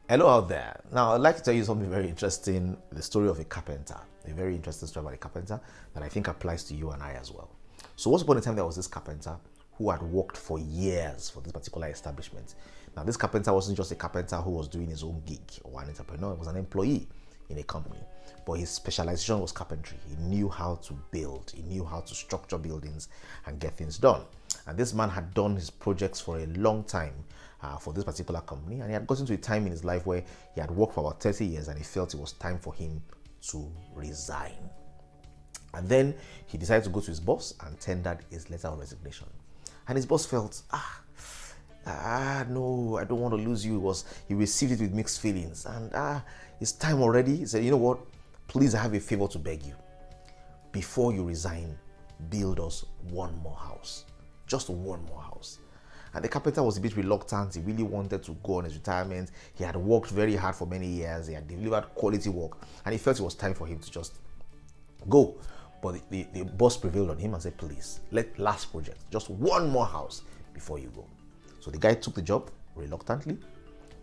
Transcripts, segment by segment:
Hello out there. Now I'd like to tell you something very interesting, the story of a carpenter. A very interesting story about a carpenter that I think applies to you and I as well. So once upon a time there was this carpenter who had worked for years for this particular establishment. Now this carpenter wasn't just a carpenter who was doing his own gig or an entrepreneur, he was an employee in a company. But his specialization was carpentry. He knew how to build, he knew how to structure buildings and get things done. And this man had done his projects for a long time for this particular company, and he had gotten to a time in his life where he had worked for about 30 years and he felt it was time for him to resign. And then he decided to go to his boss and tendered his letter of resignation. And his boss felt, no, I don't want to lose you. He received it with mixed feelings, and it's time already. He said, you know what, please, I have a favor to beg you. Before you resign, build us one more house, just one more house. And the carpenter was a bit reluctant. He really wanted to go on his retirement. He had worked very hard for many years. He had delivered quality work, and he felt it was time for him to just go. But the boss prevailed on him and said, please, last project, just one more house before you go. So the guy took the job reluctantly,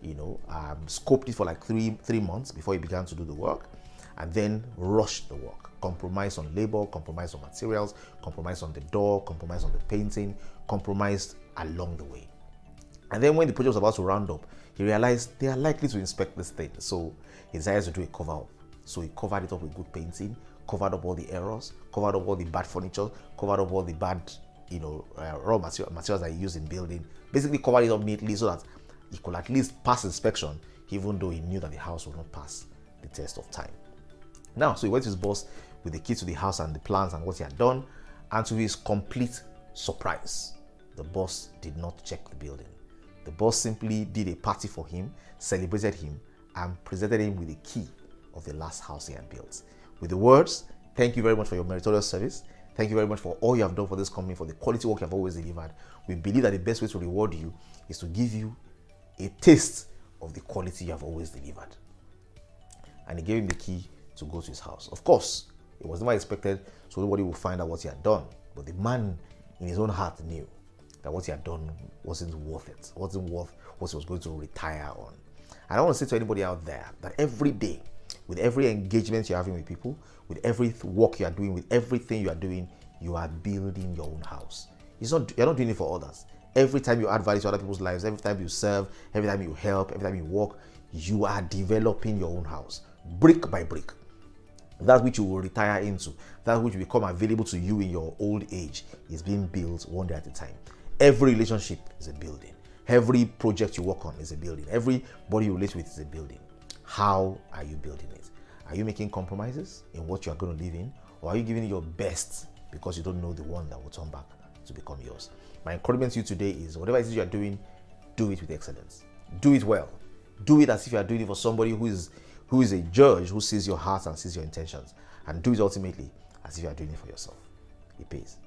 scoped it for like three months before he began to do the work, and then rushed the work. Compromised on labor, compromised on materials, compromised on the door, compromised on the painting, compromised along the way. And then when the project was about to round up, he realized they are likely to inspect this thing. So he decided to do a cover up. So he covered it up with good painting, covered up all the errors, covered up all the bad furniture, covered up all the bad, raw materials that he used in building. Basically covered it up neatly so that he could at least pass inspection, even though he knew that the house would not pass the test of time. Now, so he went to his boss with the key to the house and the plans and what he had done, and to his complete surprise, the boss did not check the building. The boss simply did a party for him, celebrated him, and presented him with the key of the last house he had built. With the words, thank you very much for your meritorious service. Thank you very much for all you have done for this company, for the quality work you have always delivered. We believe that the best way to reward you is to give you a taste of the quality you have always delivered. And he gave him the key to go to his house. Of course, it was never expected, so nobody would find out what he had done. But the man in his own heart knew that what he had done wasn't worth it, wasn't worth what he was going to retire on. And I want to say to anybody out there that every day, with every engagement you're having with people, with every work you are doing, with everything you are doing, you are building your own house. You're not doing it for others. Every time you add value to other people's lives, every time you serve, every time you help, every time you work, you are developing your own house, brick by brick. That which you will retire into, that which will become available to you in your old age, is being built one day at a time. Every relationship is a building. Every project you work on is a building. Everybody you relate with is a building. How are you building it? Are you making compromises in what you are going to live in? Or are you giving it your best because you don't know the one that will turn back to become yours? My encouragement to you today is, whatever it is you are doing, do it with excellence. Do it well. Do it as if you are doing it for somebody who is a judge, who sees your heart and sees your intentions. And do it ultimately as if you are doing it for yourself. It pays.